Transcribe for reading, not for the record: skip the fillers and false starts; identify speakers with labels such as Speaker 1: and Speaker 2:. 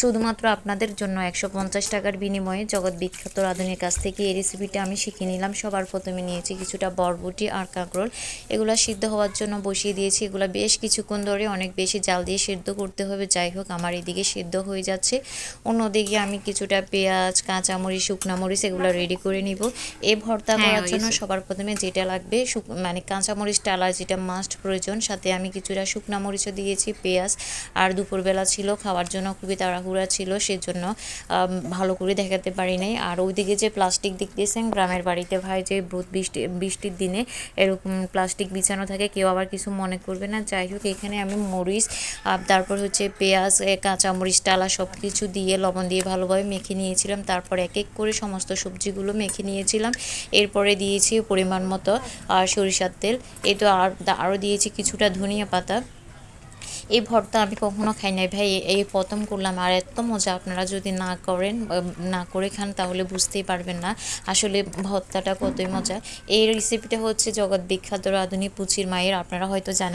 Speaker 1: শুধুমাত্র আপনাদের জন্য 150 টাকার বিনিময়ে জগৎ বিখ্যাত রাঁধুনির কাছ থেকে এই রেসিপিটা আমি শিখে নিলাম। সবার প্রথমে নিয়েছি কিছুটা বরবটি আর কাঁকরোল, এগুলো সিদ্ধ হওয়ার জন্য বসিয়ে দিয়েছি। এগুলো বেশ কিছুক্ষণ ধরে অনেক বেশি জাল দিয়ে সিদ্ধ করতে হবে। যাই হোক, আমার এদিকে সিদ্ধ হয়ে যাচ্ছে। অন্যদিকে আমি কিছুটা পেঁয়াজ, কাঁচামরিচ, শুকনো মরিচ এগুলো রেডি করে নিব। এই ভর্তা করার জন্য সবার প্রথমে যেটা লাগবে মানে কাঁচামরিচ টালা, যেটা মাস্ট প্রয়োজন। সাথে আমি কিছুটা শুকনো মরিচও দিয়েছি, পেঁয়াজ। আর দুপুরবেলা ছিল, খাওয়ার জন্য খুবই তাড়াহুড়া ছিল, সেজন্য ভালো করে দেখাতে পারি নাই। আর ওইদিকে যে প্লাস্টিক দেখতেছেন, গ্রামের বাড়িতে ভাই যে বৃষ্টির দিনে এরকম প্লাস্টিক বিছানো থাকে, কেউ আবার কিছু মনে করবে না। যাই হোক, এখানে আমি মরিচ, তারপর হচ্ছে পেঁয়াজ, কাঁচামরিচ টালা সব কিছু দিয়ে লবণ দিয়ে ভালোভাবে মেখে নিয়েছিলাম। তারপর এক এক করে সমস্ত সবজিগুলো মেখে নিয়েছিলাম। এরপরে দিয়েছি পরিমাণ মতো সরিষার তেল। এই তো আরও দিয়েছি কিছুটা ধনিয়া পাতা। এই ভর্তা আমি কখনো খাই নাই ভাই, এই প্রথম করলাম। আর এত মজা, আপনারা যদি না করে খান তাহলে বুঝতেই পারবেন না আসলে ভর্তাটা কতই মজা। এই রেসিপিটা হচ্ছে জগৎ বিখ্যাত রাঁধুনি পুচির মায়ের, আপনারা হয়তো জানেন।